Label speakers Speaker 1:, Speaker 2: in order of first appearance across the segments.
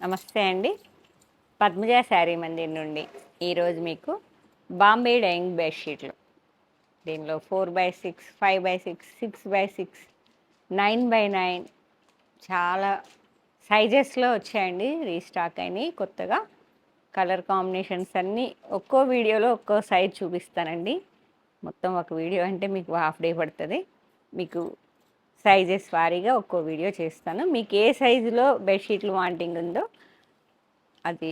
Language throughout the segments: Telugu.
Speaker 1: నమస్తే అండి. పద్మజ శారీ మందిర్ నుండి ఈరోజు మీకు బాంబే డైయింగ్ బెడ్షీట్లు, దీనిలో 4x6, 5x6, 6x6, 9x9 చాలా సైజెస్లో వచ్చాయండి. రీస్టాక్ అయినాయి కొత్తగా. కలర్ కాంబినేషన్స్ అన్నీ ఒక్కో వీడియోలో ఒక్కో సైజ్ చూపిస్తానండి. మొత్తం ఒక వీడియో అంటే మీకు హాఫ్ డే పడుతుంది. మీకు సైజెస్ వారీగా ఒక్కో వీడియో చేస్తాను. మీకు ఏ సైజులో బెడ్షీట్లు వాంటింగ్ ఉందో అది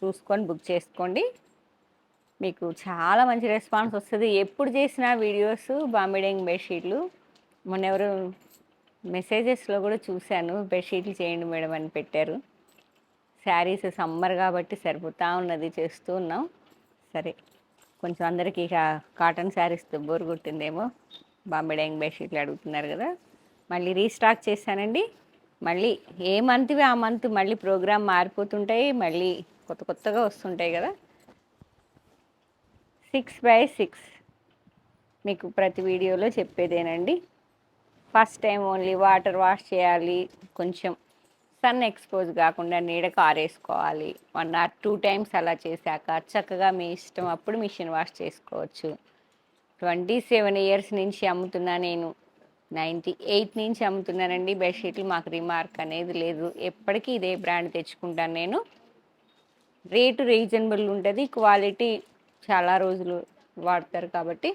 Speaker 1: చూసుకొని బుక్ చేసుకోండి. మీకు చాలా మంచి రెస్పాన్స్ వస్తుంది. ఎప్పుడు చేసిన వీడియోస్ బాంబే డైయింగ్ బెడ్షీట్లు మొన్న ఎవరు మెసేజెస్లో కూడా చూశాను, బెడ్షీట్లు చేయండి మేడం అని పెట్టారు. శారీస్ సమ్మర్ కాబట్టి సరిపోతూ ఉన్నది, చేస్తూ ఉన్నాం. సరే, కొంచెం అందరికీ ఇక కాటన్ శారీస్తో బోర్ కొట్టిందేమో, బాంబే డైయింగ్ బెడ్షీట్లు అడుగుతున్నారు కదా, మళ్ళీ రీస్టాక్ చేశానండి. మళ్ళీ ఏ మంత్వి ఆ మంత్ మళ్ళీ ప్రోగ్రామ్ మారిపోతుంటాయి, మళ్ళీ కొత్త కొత్తగా వస్తుంటాయి కదా. 6x6 మీకు ప్రతి వీడియోలో చెప్పేదేనండి. First time only water wash చేయాలి, కొంచెం సన్ ఎక్స్పోజ్ కాకుండా నీడకు ఆరేసుకోవాలి. 1 or 2 times అలా చేశాక చక్కగా మీ ఇష్టం అప్పుడు మిషన్ వాష్ చేసుకోవచ్చు. 27 years నుంచి అమ్ముతున్నా నేను. 98 నుంచి అమ్ముతున్నానండి బెడ్షీట్లు. మాకు రిమార్క్ అనేది లేదు. ఎప్పటికీ ఇదే బ్రాండ్ తెచ్చుకుంటాను నేను. రేటు రీజనబుల్ ఉంటుంది, క్వాలిటీ చాలా రోజులు వాడతారు కాబట్టి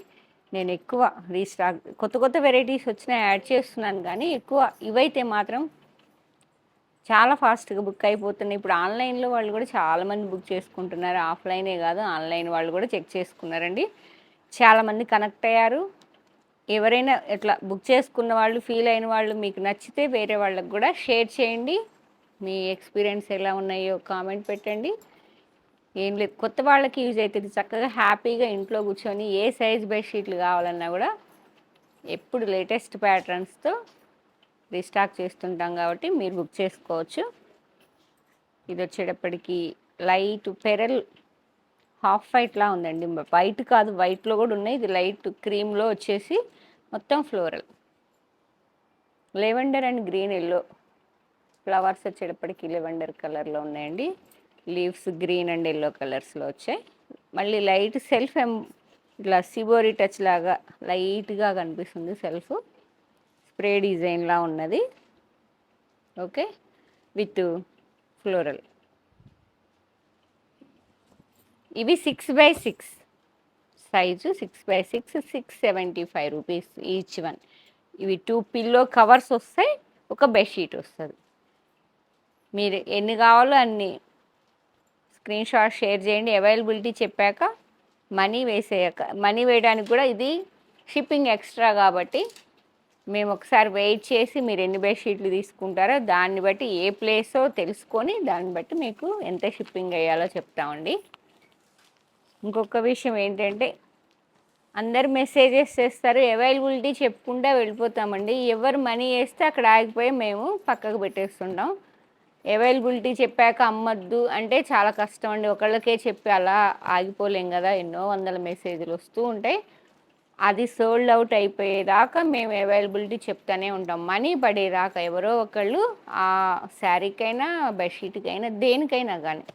Speaker 1: నేను ఎక్కువ రీస్టాక్, కొత్త కొత్త వెరైటీస్ వచ్చినా యాడ్ చేస్తున్నాను, కానీ ఎక్కువ ఇవైతే మాత్రం చాలా ఫాస్ట్గా బుక్ అయిపోతున్నాయి. ఇప్పుడు ఆన్లైన్లో వాళ్ళు కూడా చాలామంది బుక్ చేసుకుంటున్నారు. ఆఫ్లైనే కాదు, ఆన్లైన్ వాళ్ళు కూడా చెక్ చేసుకున్నారండి. చాలామంది కనెక్ట్ అయ్యారు. ఎవరైనా ఇట్లా బుక్ చేసుకున్న వాళ్ళు, ఫీల్ అయిన వాళ్ళు, మీకు నచ్చితే వేరే వాళ్ళకి కూడా షేర్ చేయండి. మీ ఎక్స్పీరియన్స్ ఎలా ఉన్నాయో కామెంట్ పెట్టండి. ఏం లేదు, కొత్త వాళ్ళకి యూజ్ అవుతుంది. చక్కగా హ్యాపీగా ఇంట్లో కూర్చొని ఏ సైజ్ బెడ్షీట్లు కావాలన్నా కూడా ఎప్పుడు లేటెస్ట్ ప్యాటర్న్స్తో రీస్టాక్ చేస్తుంటాం కాబట్టి మీరు బుక్ చేసుకోవచ్చు. ఇది వచ్చేటప్పటికి లైట్ పెరల్ హాఫ్ వైట్లా ఉందండి. వైట్ కాదు, వైట్లో కూడా ఉన్నాయి. ఇది లైట్ క్రీమ్లో వచ్చేసి మొత్తం floral, lavender and green yellow flowers వచ్చేటప్పటికి లెవెండర్ కలర్లో ఉన్నాయండి. లీవ్స్ గ్రీన్ అండ్ ఎల్లో కలర్స్లో వచ్చాయి. మళ్ళీ లైట్ సెల్ఫ్ ఇట్లా సిబోరి టచ్ లాగా లైట్గా కనిపిస్తుంది. సెల్ఫ్ స్ప్రే డిజైన్లా ఉన్నది. Okay, with floral. ఇవి 6x6 size, 6x6, 675 rupees each one. ఇవి 2 పిల్లో కవర్స్ వస్తాయి, ఒక బెడ్షీట్ వస్తుంది. మీరు ఎన్ని కావాలో అన్ని స్క్రీన్ షాట్ షేర్ చేయండి. అవైలబిలిటీ చెప్పాక మనీ వేసేయాక, మనీ వేయడానికి కూడా ఇది షిప్పింగ్ ఎక్స్ట్రా కాబట్టి మేము ఒకసారి వెయిట్ చేసి మీరు ఎన్ని బెడ్షీట్లు తీసుకుంటారో దాన్ని బట్టి, ఏ ప్లేసో తెలుసుకొని దాన్ని బట్టి మీకు ఎంత షిప్పింగ్ అయ్యాలో చెప్తామండి. ఇంకొక విషయం ఏంటంటే, అందరు మెసేజెస్ చేస్తారు, అవైలబిలిటీ చెప్పుకుంటూ వెళ్ళిపోతామండి. ఎవరు మనీ వేస్తే అక్కడ ఆగిపోయి మేము పక్కకు పెట్టేస్తుంటాం. అవైలబిలిటీ చెప్పాక అమ్మద్దు అంటే చాలా కష్టం అండి. ఒకళ్ళకే చెప్పి అలా ఆగిపోలేం కదా, ఎన్నో వందల మెసేజ్లు వస్తూ ఉంటాయి. అది సోల్డ్ అవుట్ అయిపోయేదాకా మేము అవైలబిలిటీ చెప్తానే ఉంటాం. మనీ పడేదాకా ఎవరో ఒకళ్ళు ఆ శారీకైనా బెడ్షీట్కైనా దేనికైనా కానీ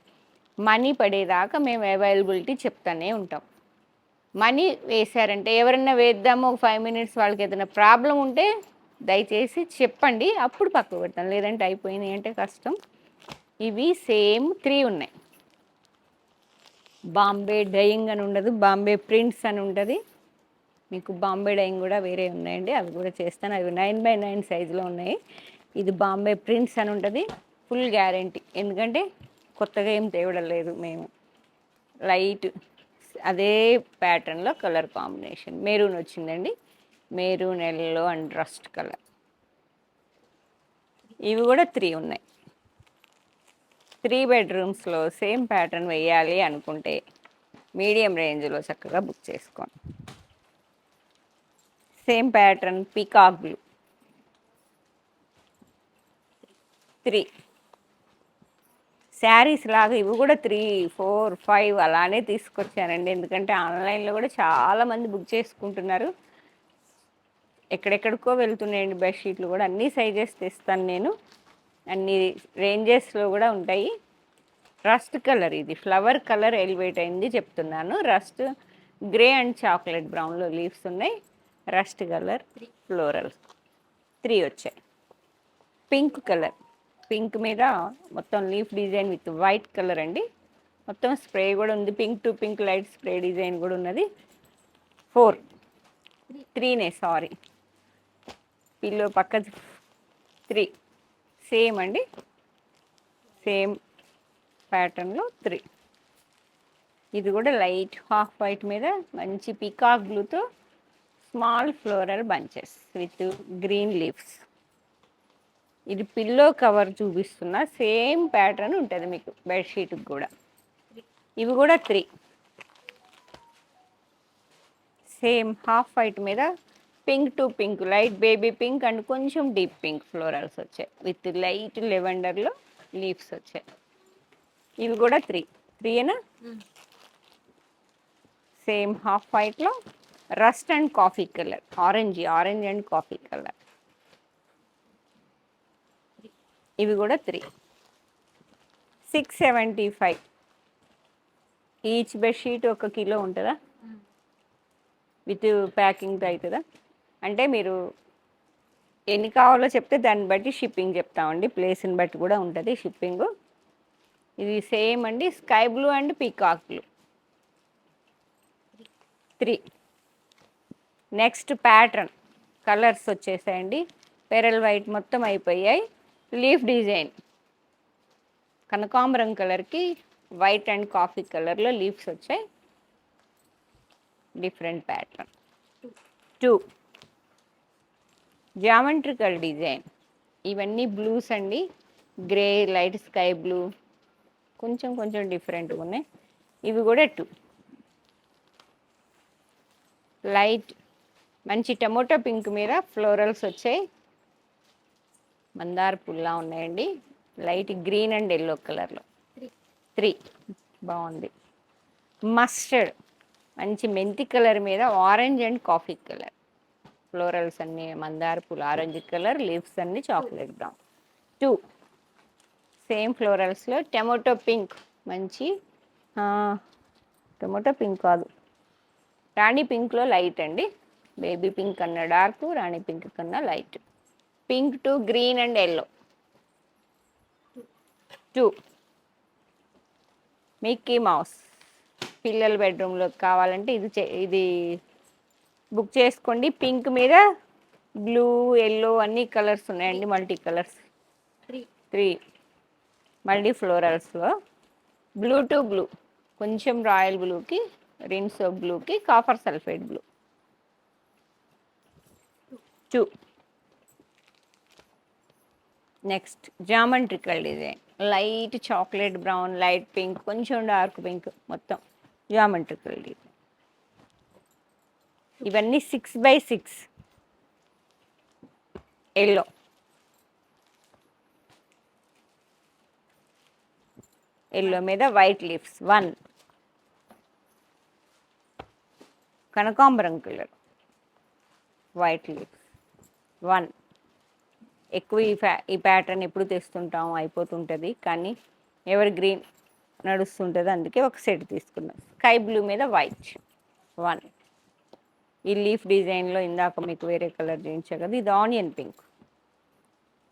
Speaker 1: మనీ పడేదాకా మేము అవైలబిలిటీ చెప్తానే ఉంటాం. మనీ వేశారంటే ఎవరన్నా వేద్దాము, ఒక 5 minutes వాళ్ళకి ఏదైనా ప్రాబ్లం ఉంటే దయచేసి చెప్పండి, అప్పుడు పక్కకు పెడతాం. లేదంటే అయిపోయినాయి అంటే కష్టం. ఇవి సేమ్ 3 ఉన్నాయి. బాంబే డైయింగ్ అని ఉండదు, బాంబే ప్రింట్స్ అని ఉంటుంది. మీకు బాంబే డైయింగ్ కూడా వేరే ఉన్నాయండి, అవి కూడా చేస్తాను. అవి 9x9 సైజులో ఉన్నాయి. ఇది బాంబే ప్రింట్స్ అని ఉంటుంది. ఫుల్ గ్యారంటీ, ఎందుకంటే కొత్తగా ఏం తేవడం లేదు మేము. లైట్ అదే ప్యాటర్న్లో కలర్ కాంబినేషన్ మెరూన్ వచ్చిందండి. Maroon yellow and rust colour. ఇవి కూడా 3 ఉన్నాయి. 3 bedrooms సేమ్ ప్యాటర్న్ వేయాలి అనుకుంటే మీడియం రేంజ్లో చక్కగా బుక్ చేసుకోండి. Same pattern peacock blue 3 saris లాగా ఇవి కూడా 3, 4, 5 అలానే తీసుకొచ్చానండి. ఎందుకంటే ఆన్లైన్లో కూడా చాలామంది బుక్ చేసుకుంటున్నారు. ఎక్కడెక్కడికో బెడ్షీట్లు కూడా అన్ని సైజెస్ తెస్తాను నేను, అన్ని రేంజెస్లో కూడా ఉంటాయి. రస్ట్ కలర్, ఇది ఫ్లవర్ కలర్ ఎలివేట్ అయింది చెప్తున్నాను. రస్ట్ గ్రే అండ్ చాక్లెట్ బ్రౌన్లో లీవ్స్ ఉన్నాయి. రస్ట్ కలర్ ఫ్లోరల్ 3 వచ్చాయి. పింక్ కలర్, పింక్ మీద మొత్తం leaf design with white colour అండి. మొత్తం స్ప్రే కూడా ఉంది, pink to pink light spray design కూడా ఉన్నది. 4 3నే సారీ, పిల్లో పక్క 3 సేమ్ అండి, సేమ్ ప్యాటర్న్లో 3. ఇది కూడా లైట్ హాఫ్ వైట్ మీద మంచి పీకాక్ బ్లూతో small floral bunches with green leaves. ఇది పిల్లో కవర్ చూపిస్తున్నా, సేమ్ ప్యాటర్న్ ఉంటుంది మీకు బెడ్షీట్కి కూడా. ఇవి కూడా 3 సేమ్ హాఫ్ వైట్ మీద pink to pink, light baby pink and కొంచెం డీప్ పింక్ ఫ్లోరల్స్ వచ్చాయి విత్ లైట్ లెవెండర్లో లీవ్స్ వచ్చాయి. ఇవి కూడా 3ఏనా. సేమ్ హాఫ్ వైట్లో rust and coffee colour, orange and coffee colour. ఇవి కూడా 3 675. ఈచ్ బెడ్షీట్ 1 కిలో ఉంటుందా, విత్ ప్యాకింగ్తో అవుతుందా అంటే మీరు ఎన్ని కావాలో చెప్తే దాన్ని బట్టి షిప్పింగ్ చెప్తామండి, ప్లేస్ని బట్టి కూడా ఉంటుంది షిప్పింగ్. ఇది సేమ్ అండి, sky blue and peacock blue 3. Next pattern colours వచ్చేసాయండి, పెరల్ వైట్ మొత్తం అయిపోయాయి. లీఫ్ డిజైన్ కనకాంబరం కలర్కి వైట్ అండ్ కాఫీ కలర్లో లీవ్స్ వచ్చాయి. Different pattern 2 geometrical design. ఇవన్నీ బ్లూస్ అండి, గ్రే, లైట్ స్కై బ్లూ, కొంచెం కొంచెం డిఫరెంట్గా ఉన్నాయి. ఇవి కూడా 2 లైట్ మంచి టమోటో పింక్ మీద ఫ్లోరల్స్ వచ్చాయి. మందార పుల్లా ఉన్నాయండి, లైట్ గ్రీన్ అండ్ ఎల్లో కలర్లో 3 బాగుంది. మస్టర్డ్ మంచి మెంతి కలర్ మీద orange and coffee colour florals అన్ని, మందార పూలు ఆరెంజ్ కలర్, లీవ్స్ అన్ని చాక్లెట్ బ్రౌన్ 2 సేమ్ ఫ్లోరల్స్లో టమోటో పింక్, మంచి టమోటో పింక్ కాదు, రాణి పింక్లో లైట్ అండి, బేబీ పింక్ కన్నా డార్క్, రాణి పింక్ కన్నా light. Pink to green and yellow 2 Mickey Mouse. పిల్లల బెడ్రూమ్లో కావాలంటే ఇది బుక్ చేసుకోండి. పింక్ మీద బ్లూ, ఎల్లో అన్ని కలర్స్ ఉన్నాయండి, మల్టీ కలర్స్ 3 మల్టీ ఫ్లోరల్స్లో. బ్లూ టు బ్లూ, కొంచెం రాయల్ బ్లూకి, రిన్స్ ఆఫ్ బ్లూకి copper sulphate blue 2. Next geometrical design, light chocolate brown, light pink, కొంచెం డార్క్ పింక్, మొత్తం జామెట్రికల్ డిజైన్. ఇవన్నీ 6x6 ఎల్లో. ఎల్లో మీద వైట్ లీవ్స్ 1 కనకాంబరం కలర్ వైట్ లీవ్స్ 1. ఎక్కువ ఈ ప్యాటర్న్ ఎప్పుడు తెస్తుంటాం, అయిపోతుంటుంది, కానీ ఎవర్ గ్రీన్ నడుస్తుంటుంది, అందుకే ఒక సెట్ తీసుకున్నాం. స్కై బ్లూ మీద వైట్ 1. ఈ లీఫ్ డిజైన్లో ఇందాక మీకు వేరే కలర్ చూపించా కదా, ఇది onion pink,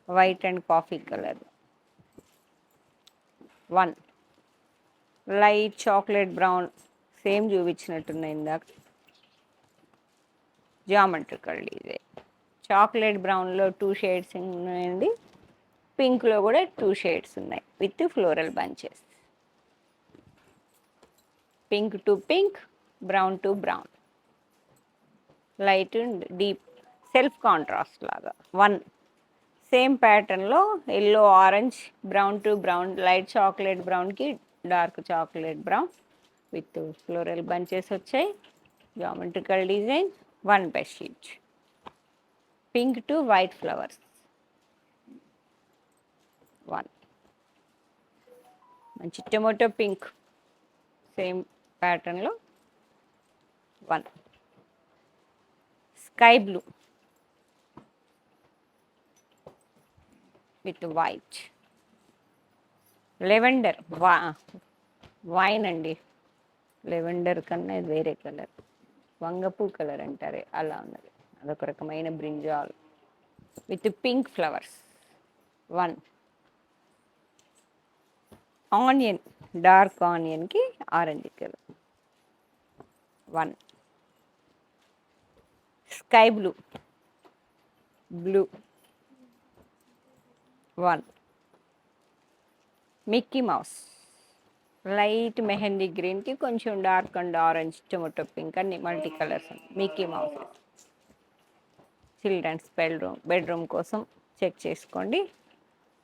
Speaker 1: white and coffee colour 1. Light chocolate brown, same చూపించినట్టున్నాయి ఇందాక, జామెట్రికల్ డిజైన్. చాక్లెట్ బ్రౌన్లో 2 షేడ్స్ ఉన్నాయండి, పింక్లో కూడా 2 షేడ్స్ ఉన్నాయి with floral bunches. Pink to pink, brown to brown, light and deep self contrast లాగా 1. సేమ్ ప్యాటర్న్లో yellow, orange, brown to brown, light chocolate బ్రౌన్కి dark chocolate brown with floral bunches వచ్చాయి. Geometrical design 1 bedsheet. Pink to white flowers 1. మంచి టొమాటో పింక్, సేమ్ ప్యాటర్న్లో 1. Sky blue with white lavender wine అండి. లెవెండర్ కన్నా ఇది వేరే కలర్, వంగపూ కలర్ అంటారే అలా ఉన్నది. అదొక రకమైన brinjal with pink flowers. 1 onion, dark ఆనియన్కి orange colour. 1 sky blue, blue. 1 Mickey Mouse, light మెహందీ గ్రీన్కి కొంచెం dark and orange, tomato pink అన్ని multi colours. Mickey Mouse children's bedroom కోసం చెక్ చేసుకోండి.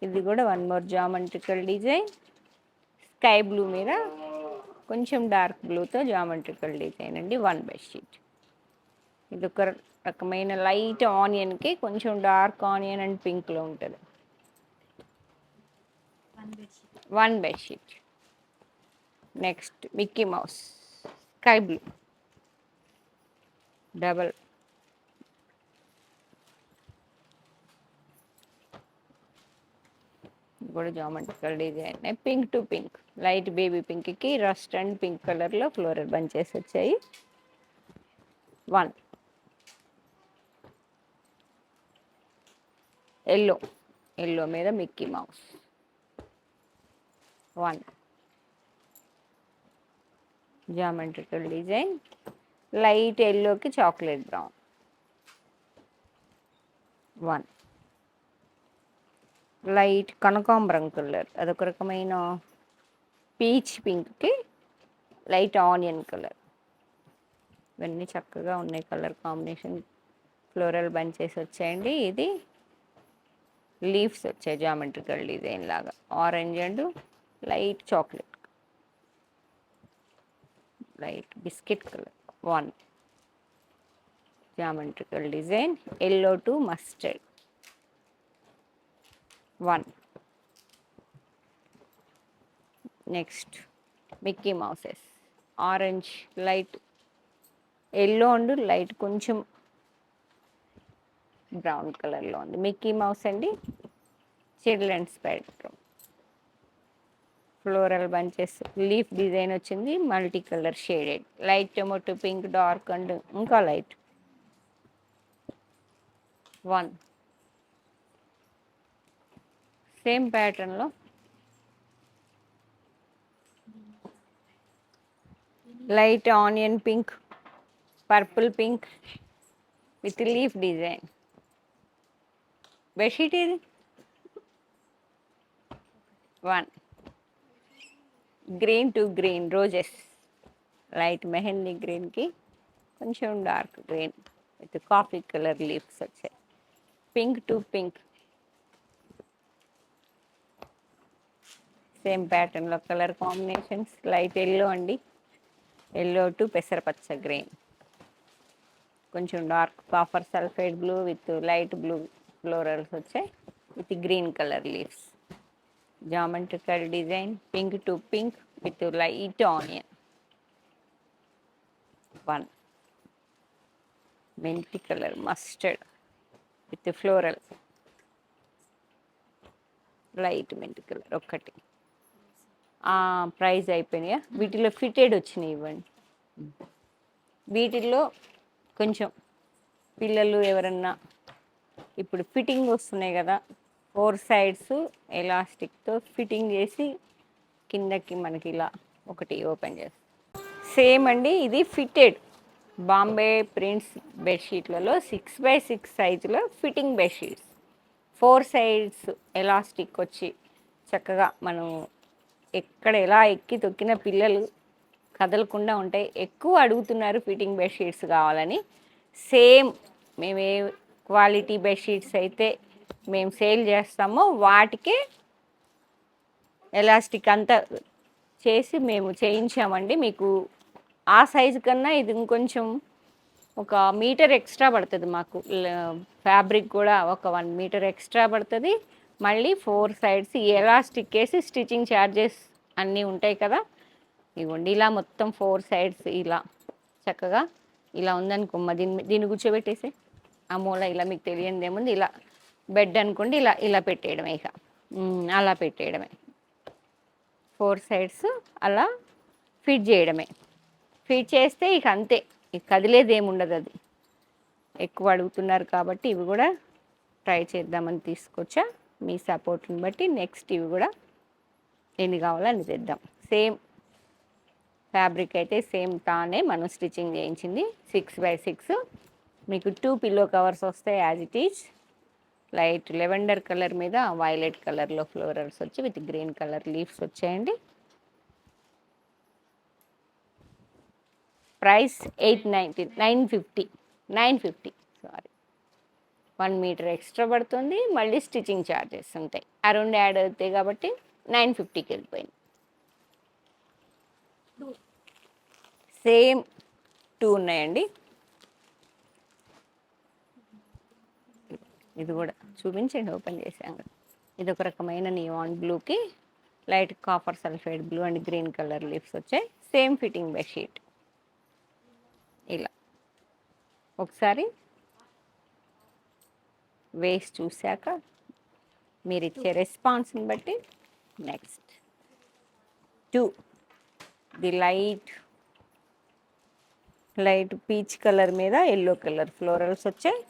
Speaker 1: ఇది కూడా 1 more geometrical design. Sky blue మీద కొంచెం డార్క్ బ్లూతో జామెట్రికల్ డిజైన్ అండి. 1 బెడ్షీట్. ఇది ఒక రకమైన లైట్ ఆనియన్కి కొంచెం డార్క్ ఆనియన్ అండ్ పింక్లో ఉంటుంది. 1 bedsheet. Next Mickey Mouse, sky blue, double. కూడా geometrical design. Pink to pink, light baby పింక్కి రస్ట్ అండ్ పింక్ కలర్లో ఫ్లోరల్ బంచెస్ వచ్చాయి. 1 ఎల్లో మీద Mickey Mouse. 1 geometrical design, light ఎల్లోకి చాక్లెట్ బ్రౌన్. 1 లైట్ కనకాంబరం కలర్, అదొక రకమైన పీచ్ పింక్కి లైట్ ఆనియన్ కలర్. ఇవన్నీ చక్కగా ఉన్నాయి కలర్ కాంబినేషన్. ఫ్లోరల్ బంచెస్ వచ్చాయండి. ఇది లీవ్స్ వచ్చాయి జామెట్రికల్ డిజైన్ లాగా, orange and light chocolate, light biscuit colour. 1 geometrical design, yellow to mustard. 1 next Mickey mouses, orange, light yellow and light కొంచెం బ్రౌన్ కలర్లో ఉంది. మిక్కీ మౌస్ అండి. Children's bedroom, floral bunches, leaf design వచ్చింది, multi colour shaded, light tomato pink, dark and ఇంకా లైట్. 1 సేమ్ ప్యాటర్న్లో light onion pink, purple pink with leaf design. Bedsheet ఇది. 1 green to green roses, light మెహందీ గ్రీన్కి కొంచెం dark green with coffee colour leaves వచ్చాయి. పింక్ టు పింక్, సేమ్ ప్యాటర్న్లో కలర్ కాంబినేషన్స్. లైట్ ఎల్లో అండి, ఎల్లో టు పెసరపచ్చ గ్రీన్, కొంచెం dark copper sulphate blue with light blue florals వచ్చాయి with green colour leaves. Geometrical design, pink to pink with light onion. 1 మెంతి colour mustard with floral, light మెంతి కలర్. ఒకటి ప్రైస్ అయిపోయినాయా? వీటిలో ఫిటెడ్ వచ్చినాయి ఇవ్వండి. వీటిల్లో కొంచెం పిల్లలు ఎవరన్నా ఇప్పుడు ఫిట్టింగ్ వస్తున్నాయి కదా, 4 సైడ్స్ ఎలాస్టిక్తో ఫిట్టింగ్ చేసి కిందకి మనకి ఇలా ఒకటి ఓపెన్ చేస్తాం. సేమ్ అండి, ఇది ఫిట్టెడ్ బాంబే ప్రింట్స్ బెడ్షీట్లలో 6x6 సైజులో ఫిట్టింగ్ బెడ్షీట్స్. 4 సైడ్స్ ఎలాస్టిక్ వచ్చి చక్కగా మనం ఎక్కడ ఎలా ఎక్కి తొక్కిన పిల్లలు కదలకుండా ఉంటాయి. ఎక్కువ అడుగుతున్నారు ఫిట్టింగ్ బెడ్షీట్స్ కావాలని. సేమ్ మేము ఏ క్వాలిటీ బెడ్షీట్స్ అయితే మేము సేల్ చేస్తామో వాటికే ఎలాస్టిక్ అంతా చేసి మేము చేయించామండి. మీకు ఆ సైజు కన్నా ఇది ఇంకొంచెం ఒక మీటర్ ఎక్స్ట్రా పడుతుంది. మాకు ఫ్యాబ్రిక్ కూడా ఒక 1 మీటర్ ఎక్స్ట్రా పడుతుంది. మళ్ళీ 4 సైడ్స్ ఎలాస్టిక్ వేసి స్టిచ్చింగ్ ఛార్జెస్ అన్నీ ఉంటాయి కదా. ఇవ్వండి ఇలా మొత్తం 4 సైడ్స్ ఇలా చక్కగా ఇలా ఉందనుకోమ్మ, దీన్ని కూర్చోబెట్టేసి ఆ మూల ఇలా మీకు తెలియనిది ఏముంది, ఇలా బెడ్ అనుకోండి, ఇలా ఇలా పెట్టేయడమే, ఇక అలా పెట్టేయడమే. 4 సైడ్స్ అలా ఫిట్ చేయడమే. ఫిట్ చేస్తే ఇక అంతే, ఇక కదిలేది ఏముండదు. అది ఎక్కువ అడుగుతున్నారు కాబట్టి ఇవి కూడా ట్రై చేద్దామని తీసుకొచ్చా. మీ సపోర్ట్ని బట్టి నెక్స్ట్ ఇవి కూడా ఎన్ని కావాలో అన్ని తెద్దాం. సేమ్ ఫ్యాబ్రిక్ అయితే సేమ్ తానే మనం స్టిచ్చింగ్ చేయించింది. 6x6 మీకు 2 పిల్లో కవర్స్ వస్తాయి as it is. Light lavender colour మీద వైలెట్ కలర్లో ఫ్లోరల్స్ వచ్చి విత్ గ్రీన్ కలర్ లీవ్స్ వచ్చాయండి. ప్రైస్ 950 సారీ, 1 మీటర్ ఎక్స్ట్రా పడుతుంది. మళ్ళీ స్టిచ్చింగ్ ఛార్జెస్ ఉంటాయి. ఆ రెండు యాడ్ అవుతాయి కాబట్టి 950కి వెళ్ళిపోయింది. సేమ్ 2 ఉన్నాయండి. ఇది కూడా చూపించండి, ఓపెన్ చేసాం కదా. ఇది ఒక రకమైన నియాన్ బ్లూకి light copper sulphide blue and green colour leaves వచ్చాయి. Same fitting bedsheet. ఇలా ఒకసారి వేసి చూశాక మీరు ఇచ్చే రెస్పాన్స్ని బట్టి next 2 the light peach colour మీద ఎల్లో కలర్ ఫ్లోరల్స్ వచ్చాయి.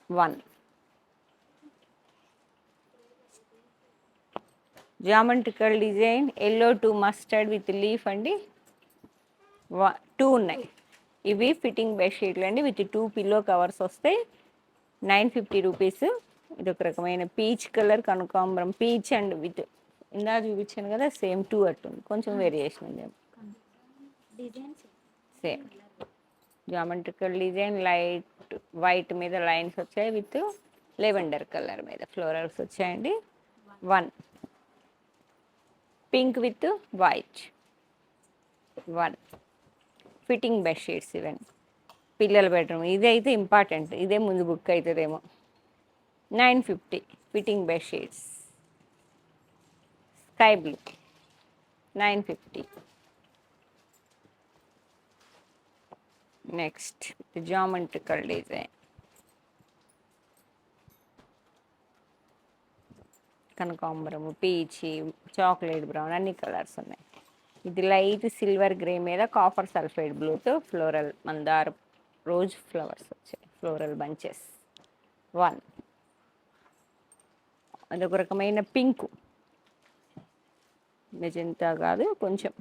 Speaker 1: 1 geometrical design yellow to mustard with leaf అండి. 2 ఉన్నాయి. ఇవి ఫిట్టింగ్ బెడ్షీట్లు అండి విత్ 2 పిల్లో కవర్స్ వస్తాయి. 950 రూపీస్. ఇది ఒక రకమైన పీచ్ కలర్ కనకాంబరం పీచ్ అండ్ విత్ ఇందా చూపించాను కదా సేమ్ 2 అట్టుంది, కొంచెం వేరియేషన్ ఉంది. Same geometrical design light white మీద లైన్స్ వచ్చాయి విత్ లెవెండర్ కలర్ మీద ఫ్లోరల్స్ వచ్చాయండి. 1 pink with white. 1 fitting bedsheets ఇవన్నీ పిల్లల బెడ్రూమ్. ఇది అయితే ఇంపార్టెంట్, ఇదే ముందు బుక్ అవుతుందేమో. 950 fitting bedsheets sky blue 950. Next geometrical design కనకాంబరము పీచి చాక్లెట్ బ్రౌన్ అన్ని కలర్స్ ఉన్నాయి. ఇది లైట్ సిల్వర్ గ్రే మీద కాపర్ సల్ఫైడ్ బ్లూతో ఫ్లోరల్ మందార రోజ్ ఫ్లవర్స్ వచ్చాయి, ఫ్లోరల్ బంచెస్. 1 అదొక రకమైన పింక్ మెజెంతా కాదు, కొంచెం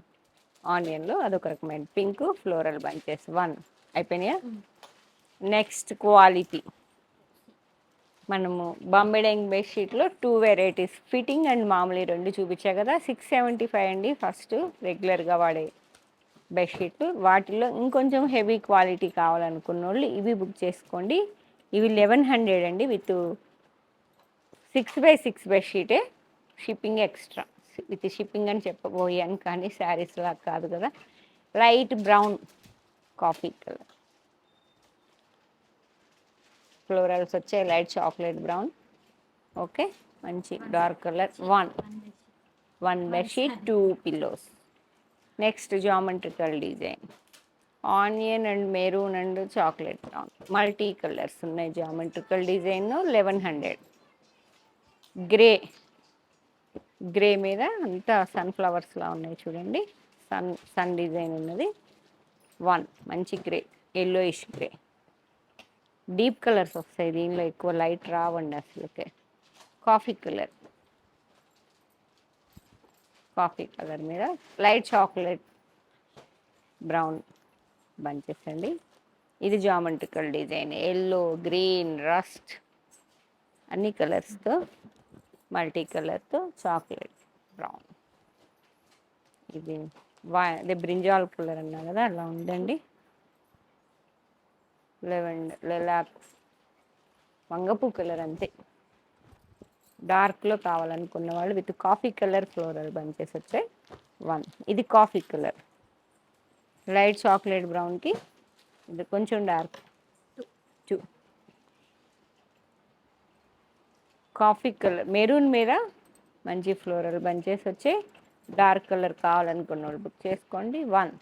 Speaker 1: ఆనియన్లో అదొక రకమైన పింక్ ఫ్లోరల్ బంచెస్. 1 అయిపోయినాయా. నెక్స్ట్ క్వాలిటీ మనము బాంబే డైయింగ్ బెడ్షీట్లో 2 వెరైటీస్ ఫిట్టింగ్ అండ్ మామూలు 2 చూపించా కదా. 675 అండి ఫస్ట్ రెగ్యులర్గా వాడే బెడ్షీట్లు. వాటిలో ఇంకొంచెం హెవీ క్వాలిటీ కావాలనుకున్న వాళ్ళు ఇవి బుక్ చేసుకోండి. ఇవి 1100 అండి విత్ 6x6 బెడ్షీటే. షిప్పింగ్ ఎక్స్ట్రా విత్ షిప్పింగ్ అని చెప్పబోయాను కానీ శారీస్ లాగా కాదు కదా. Light brown coffee colour florals వచ్చాయి, లైట్ చాక్లెట్ బ్రౌన్. ఓకే, మంచి dark colour. 1 bedsheet 2 pillows. Next geometrical design onion and maroon and chocolate brown multi colours ఉన్నాయి. జామెట్రికల్ డిజైన్ 1100. గ్రే మీద అంతా సన్ఫ్లవర్స్లా ఉన్నాయి చూడండి, సన్ డిజైన్ ఉన్నది. 1 మంచి grey, yellowish grey. Deep colours వస్తాయి దీనిలో, ఎక్కువ లైట్ రావండి అసలుకే. కాఫీ కలర్ మీద లైట్ చాక్లెట్ బ్రౌన్ బంచెస్ అండి. ఇది geometrical design yellow green rust అన్ని కలర్స్తో మల్టీ కలర్తో చాక్లెట్ బ్రౌన్. ఇది బ్రింజాల్ కలర్ అన్నా కదా అలా ఉందండి. లెలాక్ వంగపూ కలర్ అంతే. డార్క్లో కావాలనుకున్న వాళ్ళు with coffee colour floral bunches వచ్చాయి. 1 ఇది కాఫీ కలర్ లైట్ చాక్లెట్ బ్రౌన్కి ఇది కొంచెం డార్క్. 2 కాఫీ కలర్ మెరూన్ మీద మంచి ఫ్లోరల్ బంచెస్ వచ్చాయి. డార్క్ కలర్ కావాలనుకున్న వాళ్ళు బుక్ చేసుకోండి. 1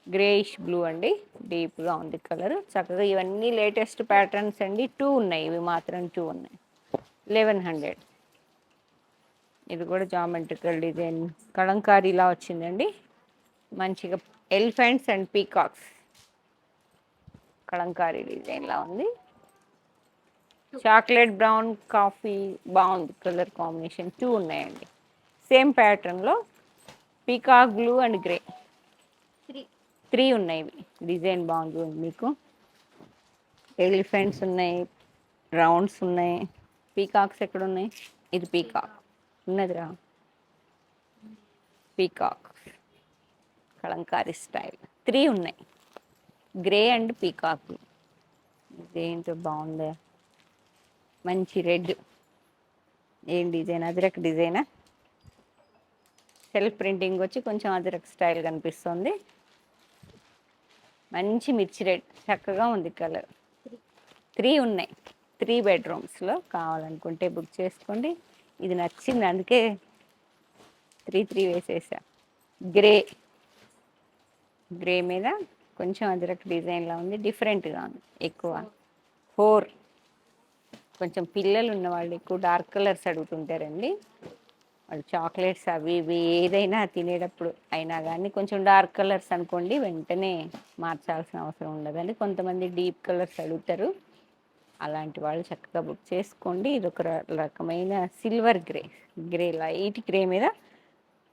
Speaker 1: గ్రేయిష్ బ్లూ అండి, డీప్గా ఉంది కలర్. చక్కగా ఇవన్నీ లేటెస్ట్ ప్యాటర్న్స్ అండి. 2 ఉన్నాయి, ఇవి మాత్రం 2 ఉన్నాయి. 1100. ఇది కూడా జామెట్రికల్ డిజైన్ కలంకారీలా వచ్చిందండి. మంచిగా ఎలిఫెంట్స్ అండ్ పీకాక్స్ కలంకారీ డిజైన్లా ఉంది. చాక్లెట్ బ్రౌన్ కాఫీ బాగుంది కలర్ కాంబినేషన్. 2 ఉన్నాయండి సేమ్ ప్యాటర్న్లో. పీకాక్ బ్లూ అండ్ గ్రే 3 ఉన్నాయి. డిజైన్ బాగుంది మీకు. ఎలిఫెంట్స్ ఉన్నాయి, రౌండ్స్ ఉన్నాయి. పీకాక్స్ ఎక్కడ ఉన్నాయి? ఇది పీకాక్ ఉన్నదిరా. పీకాక్ కలంకారీ స్టైల్ 3 ఉన్నాయి. Grey and peacock. ఇదేంటో బాగుంది. మంచి రెడ్. ఏం డిజైన్? అజరక్ డిజైనా? సెల్ఫ్ ప్రింటింగ్ వచ్చి కొంచెం అజరక్ స్టైల్ కనిపిస్తుంది. మంచి మిర్చి రెడ్ చక్కగా ఉంది కలర్. 3 ఉన్నాయి. 3 బెడ్రూమ్స్లో కావాలనుకుంటే బుక్ చేసుకోండి. ఇది నచ్చింది అందుకే 3 వేసేసా. గ్రే మీద కొంచెం అజరక్ డిజైన్లా ఉంది. డిఫరెంట్గా ఉంది. ఎక్కువ 4 కొంచెం పిల్లలు ఉన్న వాళ్ళు ఎక్కువ డార్క్ కలర్స్ అడుగుతుంటారండి. వాళ్ళు చాక్లెట్స్ అవి ఇవి ఏదైనా తినేటప్పుడు అయినా కానీ కొంచెం డార్క్ కలర్స్ అనుకోండి, వెంటనే మార్చాల్సిన అవసరం ఉండదండి. కొంతమంది డీప్ కలర్స్ అడుగుతారు. అలాంటి వాళ్ళు చక్కగా బుక్ చేసుకోండి. ఇది ఒక రకమైన సిల్వర్ గ్రే లైట్ గ్రే మీద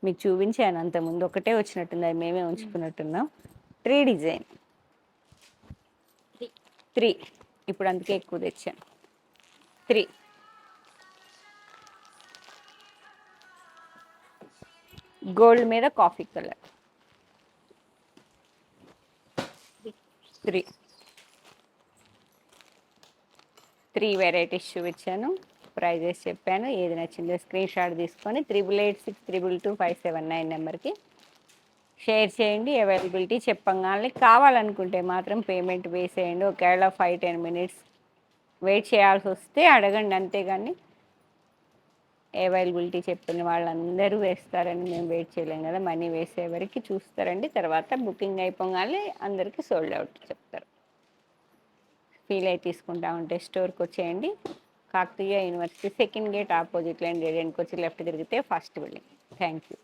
Speaker 1: మీకు చూపించాను అంతకుముందు. ఒకటే వచ్చినట్టుంది, అది మేమే ఉంచుకున్నట్టున్నాం. 3 డిజైన్ 3 ఇప్పుడు అందుకే ఎక్కువ తెచ్చాను. 3 గోల్డ్ మీద కాఫీ కలర్. 3 వెరైటీస్ చూపించాను. ప్రైజెస్ చెప్పాను. ఏది నచ్చిందో స్క్రీన్ షాట్ తీసుకొని 8886222579 నెంబర్కి షేర్ చేయండి. అవైలబిలిటీ చెప్పగానే కావాలనుకుంటే మాత్రం పేమెంట్ వేసేయండి. ఒకవేళ 5-10 మినిట్స్ వెయిట్ చేయాల్సి వస్తే అడగండి, అంతేగాని అవైలబిలిటీ చెప్పిన వాళ్ళందరూ వేస్తారని మేము వెయిట్ చేయలేం కదా. మనీ వేసే వరకు చూస్తారండి. తర్వాత బుకింగ్ అయిపోగానే అందరికీ సోల్డ్ అవుట్ చెప్తారు. ఫీల్ అయి తీసుకుంటా ఉంటే స్టోర్కి వచ్చేయండి. కాకతీయ యూనివర్సిటీ సెకండ్ గేట్ ఆపోజిట్లో రెడెంట్కి వచ్చి లెఫ్ట్ తిరిగితే ఫస్ట్ బిల్డింగ్. Thank you.